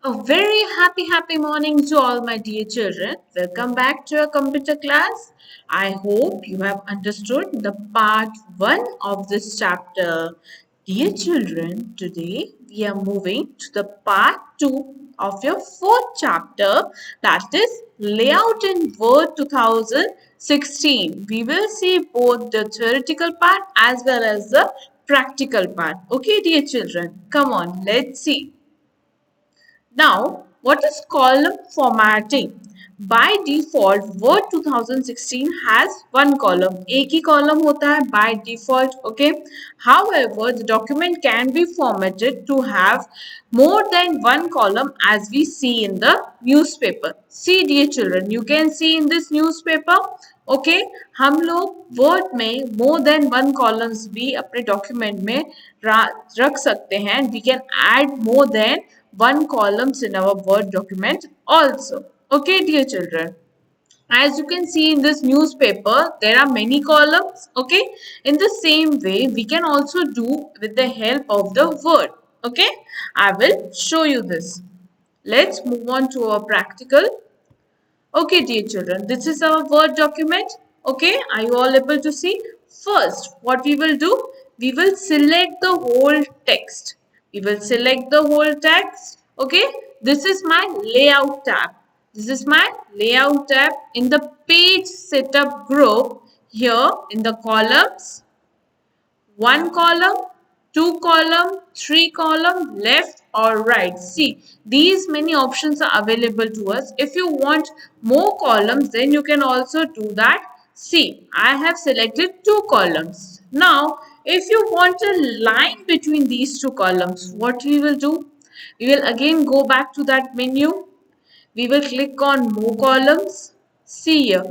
A very happy morning to all my dear children. Welcome back to your computer class. I hope you have understood the part 1 of this chapter. Dear children, today we are moving to the part 2 of your fourth chapter, that is Layout in Word 2016. We will see both the theoretical part as well as the practical part. Okay, dear children, come on, let's see. Now, what is column formatting? By default, Word 2016 has one column. एक ही column होता है by default, okay? However, the document can be formatted to have more than one column as we see in the newspaper. See, dear children, you can see in this newspaper, okay? हम लोग Word में more than one columns भी अपने document में रख सकते हैं. We can add more than one columns in our Word document also. Okay, dear children. As you can see in this newspaper, there are many columns. Okay. In the same way, we can also do with the help of the Word. Okay. I will show you this. Let's move on to our practical. Okay, dear children, this is our Word document. Okay, are you all able to see? First, what we will do? We will select the whole text. We will select the whole text. Okay, this is my layout tab. This is my layout tab in the page setup group. Here in the columns, one column, two column, three column, left or right. See, these many options are available to us. If you want more columns, then you can also do that. See, I have selected two columns. Now, if you want a line between these two columns, what we will do? We will again go back to that menu. We will click on more columns. See here,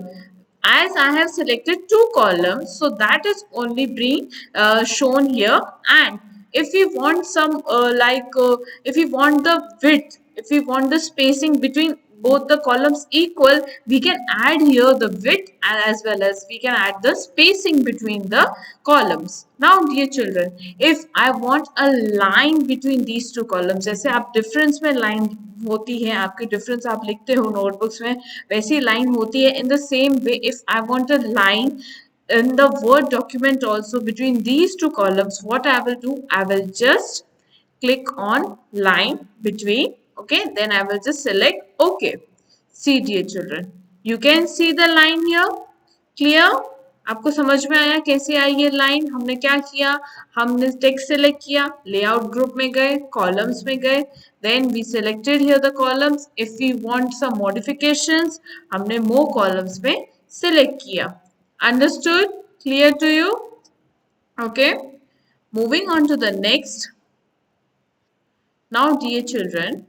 as I have selected two columns, so that is only being shown here. And if we want some if we want the width, if we want the spacing between both the columns equal, we can add here the width as well as we can add the spacing between the columns. Now dear children, if I want a line between these two columns, जैसे आप difference में line होती है, आपकी difference आप लिखते हो notebooks में, वैसी line होती है. In the same way, if I want a line in the Word document also between these two columns, what I will do? I will just click on line between. Okay, then I will just select OK. See dear children, you can see the line here. Clear? आपको समझ में आया कैसे आई ये line? हमने क्या किया? हमने टेक्स्ट सेलेक्ट किया, लेआउट ग्रुप में गए, कॉलम्स में गए, then we selected here the columns. If we want some modifications, हमने more columns में select किया. Understood? Clear to you? Okay. Moving on to the next. Now, dear children,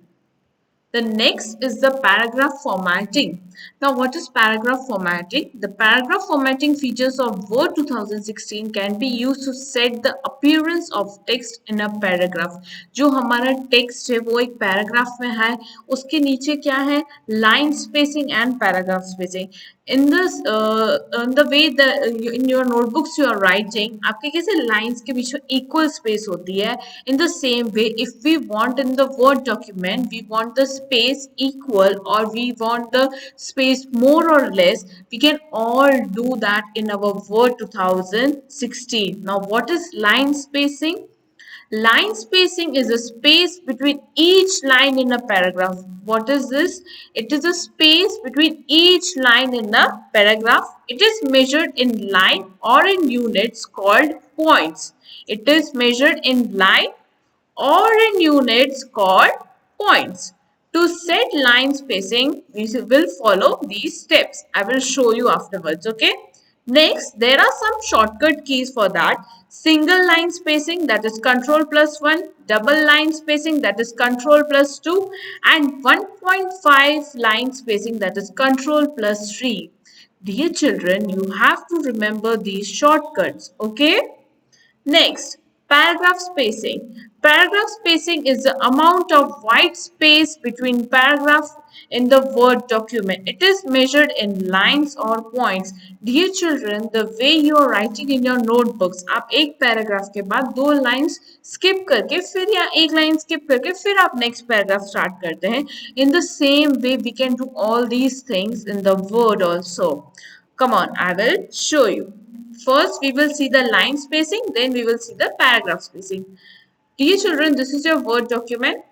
the next is the paragraph formatting. Now, what is paragraph formatting? The paragraph formatting features of Word 2016 can be used to set the appearance of text in a paragraph. जो हमारा text है वो एक paragraph में है, उसके नीचे क्या है? Line spacing and paragraph spacing. In the way that in your notebooks you are writing, आपके कैसे lines के बीच में equal space होती है. In the same way, if we want in the Word document, we want the space equal or we want the space more or less, we can all do that in our Word 2016. Now, what is line spacing? Line spacing is a space between each line in a paragraph. What is this? It is a space between each line in a paragraph. It is measured in line or in units called points. It is measured in line or in units called points. To set line spacing, we will follow these steps. I will show you afterwards, okay? Next, there are some shortcut keys for that. Single line spacing, that is Control plus 1, double line spacing, that is Control plus 2, and 1.5 line spacing, that is Control plus 3. Dear children, you have to remember these shortcuts, okay? Next, paragraph spacing. Paragraph spacing is the amount of white space between paragraphs in the Word document. It is measured in lines or points. Dear children, the way you are writing in your notebooks, आप एक paragraph के बाद दो lines skip करके फिर या एक line skip करके फिर आप नेक्स्ट पैराग्राफ स्टार्ट करते हैं. In the same way, we can do all these things in the Word also. Come on, I will show you. First, we will see the line spacing, then we will see the paragraph spacing. Dear children, this is your Word document.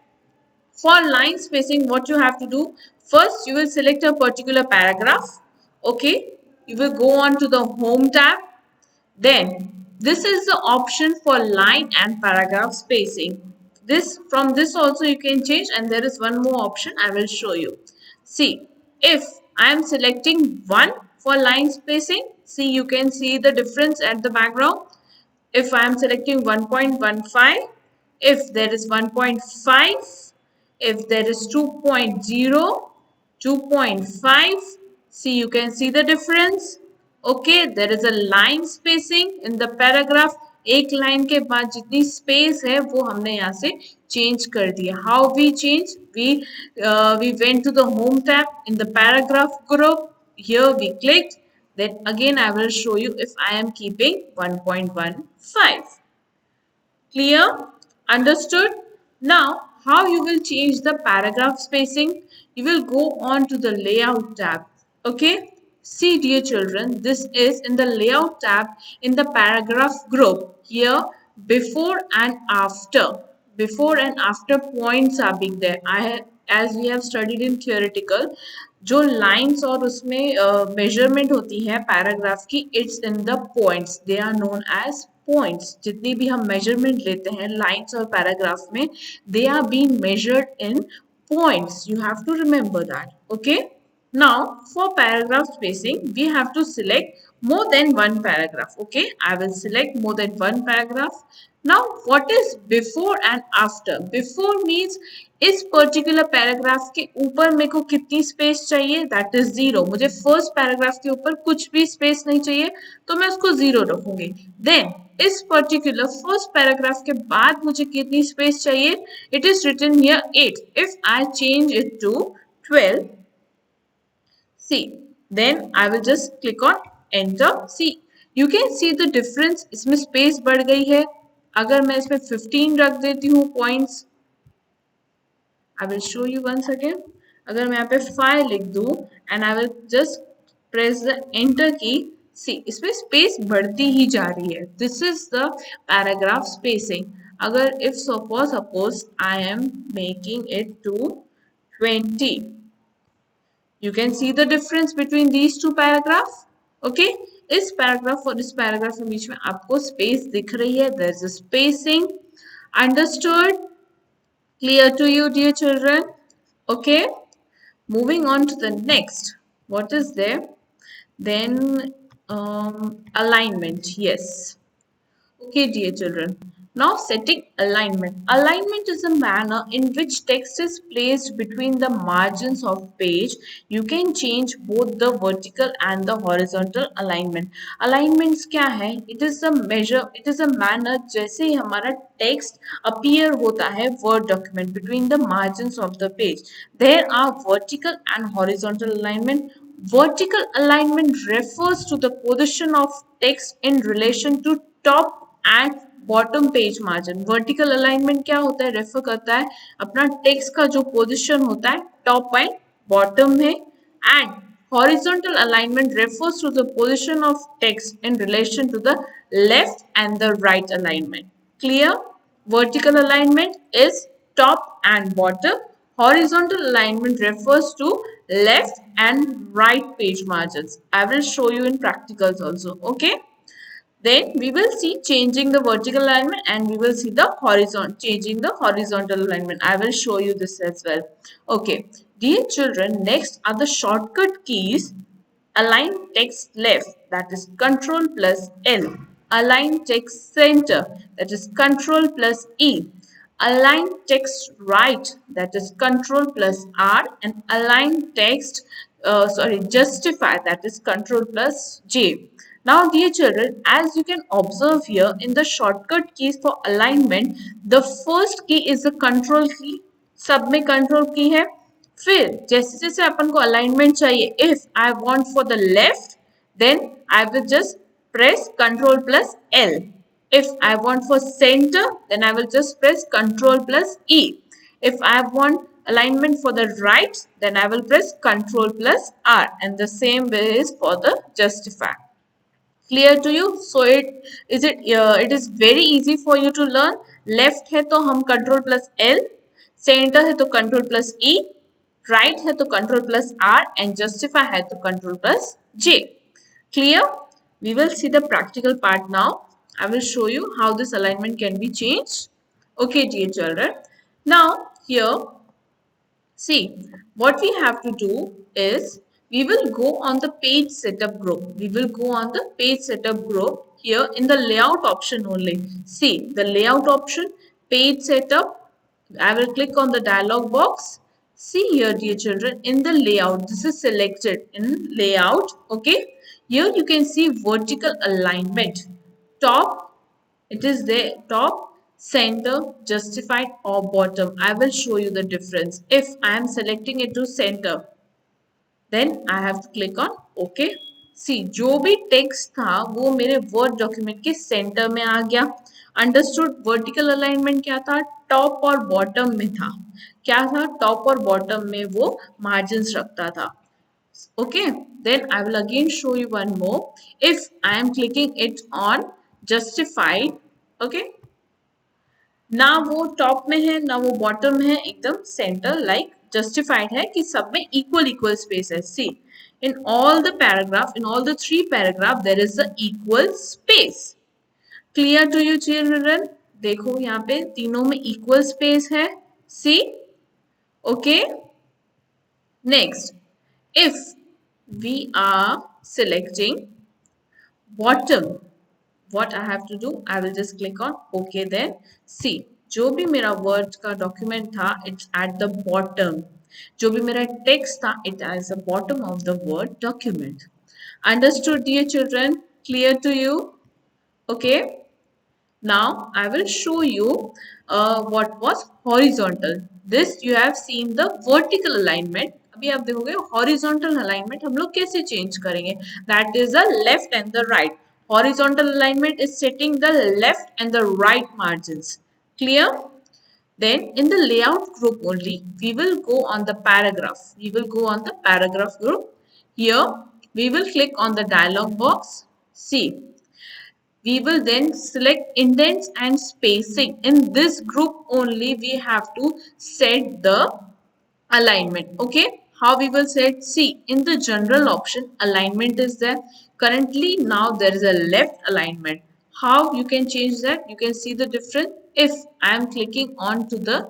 For line spacing, what you have to do, first you will select a particular paragraph. Okay, you will go on to the home tab. Then this is the option for line and paragraph spacing. This from this also you can change, and there is one more option I will show you. See, if I am selecting 1 for line spacing, see, you can see the difference at the background. If I am selecting 1.15, if there is 1.5, if there is 2.0, 2.5, see, you can see the difference. Okay, there is a line spacing in the paragraph. एक line के बाद जितनी space है वो हमने यहाँ से change कर दिया. How we change? We went to the home tab in the paragraph group. Here we clicked. Then again I will show you if I am keeping 1.15. Clear? Understood? Now, how you will change the paragraph spacing? You will go on to the layout tab. Okay? See, dear children, this is in the layout tab in the paragraph group. Here, before and after. Before and after points are being there. As we have studied in theoretical, जो lines और उसमें measurement होती है paragraph की, it's in the points. They are known as points. जितनी भी हम measurement लेते हैं लाइंस और पैराग्राफ में, they are being measured in points. You have to remember that. Okay. Now, for paragraph spacing, we have to select more than one paragraph. Okay. I will select more than one paragraph. Now, what is before and after? Before means इस particular paragraph के ऊपर मेरे को कितनी space चाहिए, that is 0. मुझे first paragraph के ऊपर कुछ भी स्पेस नहीं चाहिए तो मैं उसको 0 रखूंगी. देन इस पर्टिकुलर फर्स्ट पैराग्राफ के बाद मुझे कितनी स्पेस चाहिए, it is written here 8. If I change it to 12, see, then I will just click on enter. See, you can see the difference. इसमें स्पेस बढ़ गई है. अगर मैं इसमें 15 रख देती हूँ points, I will show you once again. अगर मैं यहाँ पे 5 लिख दूँ and I will just press the enter key, see, इसमें स्पेस बढ़ती ही जा रही है. This is the paragraph spacing. अगर if suppose I am making it to 20, you can see the difference between these two paragraphs. Okay, इस paragraph और इस paragraph के बीच में आपको space दिख रही है. There is a spacing. Understood? Clear to you, dear children? Okay. Moving on to the next. What is there? Then alignment. Yes. Okay, dear children. Now setting alignment. Alignment is a manner in which text is placed between the margins of page. You can change both the vertical and the horizontal alignment. Alignments क्या है? It is a measure, it is a manner जैसे हमारा text appear होता है word document between the margins of the page. There are vertical and horizontal alignment. Vertical alignment refers to the position of text in relation to top and bottom page margin. Vertical alignment क्या होता है, refer करता है अपना text का जो position होता है टॉप एंड बॉटम में. And horizontal alignment refers to the position of text in relation to the left and the right alignment. Clear? Vertical alignment is top and bottom. Horizontal alignment refers to left and right page margins. I will show you in practicals also. Okay. Then we will see changing the vertical alignment and we will see the changing the horizontal alignment. I will show you this as well. Okay. Dear children, next are the shortcut keys. Align text left, that is Control plus L. Align text center, that is Control plus E. Align text right, that is Control plus R. And align text, justify, that is Control plus J. Now, dear children, as you can observe here in the shortcut keys for alignment, the first key is the control key. सब में control key है. फिर जैसे जैसे अपन को alignment चाहिए, if I want for the left, then I will just press control plus L. If I want for center, then I will just press control plus E. If I want alignment for the right, then I will press control plus R. And the same way is for the justify. Clear to you? So it is very easy for you to learn. Left है तो हम control plus L, center है तो control plus E, right है तो control plus R, and justify है तो control plus J. Clear? We will see the practical part now. I will show you how this alignment can be changed. Okay, dear children. Now here, see, what we have to do is we will go on the page setup group. We will go on the page setup group here in the layout option only. See the layout option, page setup. I will click on the dialog box. See here, dear children, in the layout, this is selected in layout. Okay, here you can see vertical alignment. Top, it is there, top, center, justified or bottom. I will show you the difference. If I am selecting it to center, then I have to click on OK. See, जो भी text था वो मेरे word document के centre में आ गया. Understood? Vertical alignment क्या था? टॉप और बॉटम में था. क्या था? टॉप और बॉटम में वो मार्जिन्स रखता था. Okay, then I will again show you one more. If I am clicking it on justified, okay, ना वो टॉप में है ना वो बॉटम में है, एकदम सेंटर लाइक जस्टिफाइड है कि सब में इक्वल इक्वल स्पेस है. See, in all the paragraph, इन ऑल द 3 paragraph there is the equal space. Clear to you children? देखो यहाँ पे तीनों में इक्वल स्पेस है. See, okay. Next, if we are selecting bottom, what I have to do, I will just click on OK. Then see, जो भी मेरा word का document था, it's at the bottom. जो भी मेरा text था, it is the bottom of the word document. Understood, dear children? Clear to you? Okay. Now I will show you what was horizontal. This you have seen the vertical alignment. अभी आप देखोगे horizontal alignment हम लोग कैसे change करेंगे. That is the left and the right. Horizontal alignment is setting the left and the right margins. Clear? Then in the layout group only, we will go on the paragraph. We will go on the paragraph group. Here we will click on the dialog box. See, we will then select indents and spacing. In this group only we have to set the alignment. Okay, how we will set? See, in the general option alignment is there. Currently now there is a left alignment. How you can change that? You can see the difference. If I am clicking on to the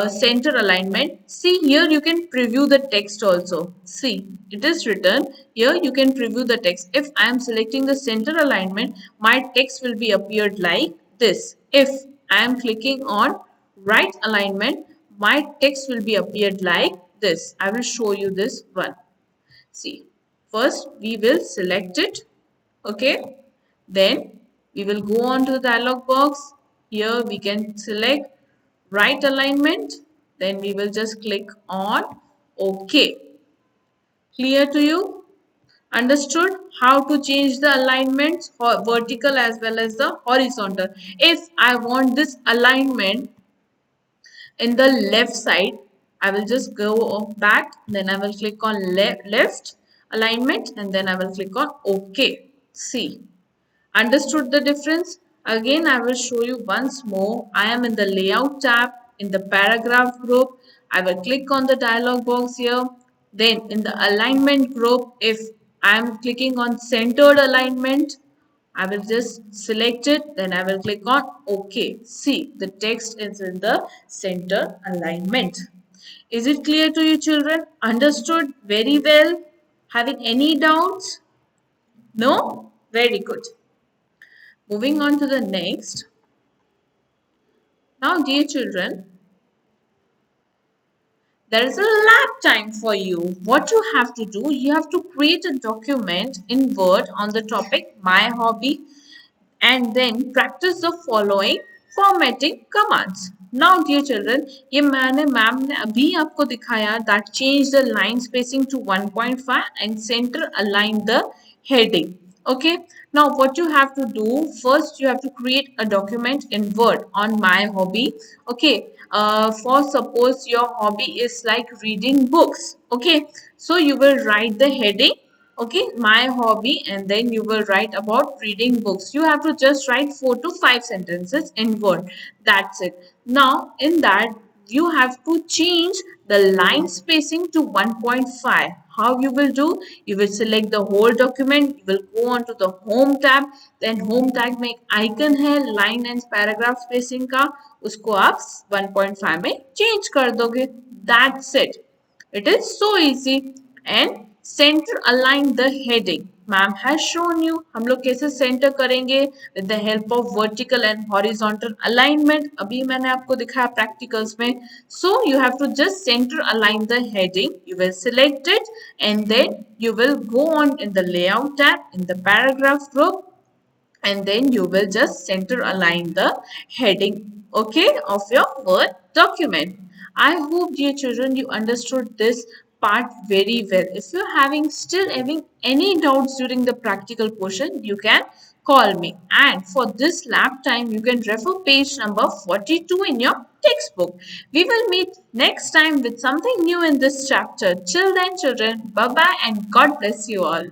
center alignment, see here you can preview the text also. See, it is written here, you can preview the text. If I am selecting the center alignment, my text will be appeared like this. If I am clicking on right alignment, my text will be appeared like this. I will show you this one. See, first we will select it. Okay, then we will go on to the dialog box. Here we can select right alignment. Then we will just click on OK. Clear to you? Understood how to change the alignments for vertical as well as the horizontal. If I want this alignment in the left side, I will just go back, then I will click on left alignment, and then I will click on OK. See, understood the difference? Again, I will show you once more. I am in the layout tab in the paragraph group. I will click on the dialog box here. Then in the alignment group, if I am clicking on centered alignment, I will just select it, then I will click on OK. See, the text is in the center alignment. Is it clear to you, children? Understood very well? Having any doubts? No? Very good. Moving on to the next. Now, dear children, There is a lab time for you. What you have to do, you have to create a document in Word on the topic My Hobby and then practice the following formatting commands. Now dear children, ये मैंने ma'am ने अभी आपको दिखाया that change the line spacing to 1.5 and center align the heading. Okay, now what you have to do, first you have to create a document in Word on My Hobby. Okay, for suppose your hobby is like reading books. Okay, so you will write the heading, okay, My Hobby, and then you will write about reading books. You have to just write 4 to 5 sentences in Word. That's it. Now in that you have to change the line spacing to 1.5. How you will do, you will select the whole document, you will go on to the home tab, then home tab में एक icon है line and paragraph spacing का, उसको आप 1.5 में change कर दोगे. That's it. It is so easy. And center align the heading. Ma'am has shown you हम लोग कैसे center करेंगे with the help of vertical and horizontal alignment. अभी मैंने आपको दिखाया practicals में. So you have to just center align the heading. You will select it and then you will go on in the layout tab in the paragraph group and then you will just center align the heading, okay, of your Word document. I hope dear children you understood this part very well. If you're having any doubts during the practical portion, you can call me, and for this lab time you can refer page number 42 in your textbook. We will meet next time with something new in this chapter. Till then children, bye bye and God bless you all.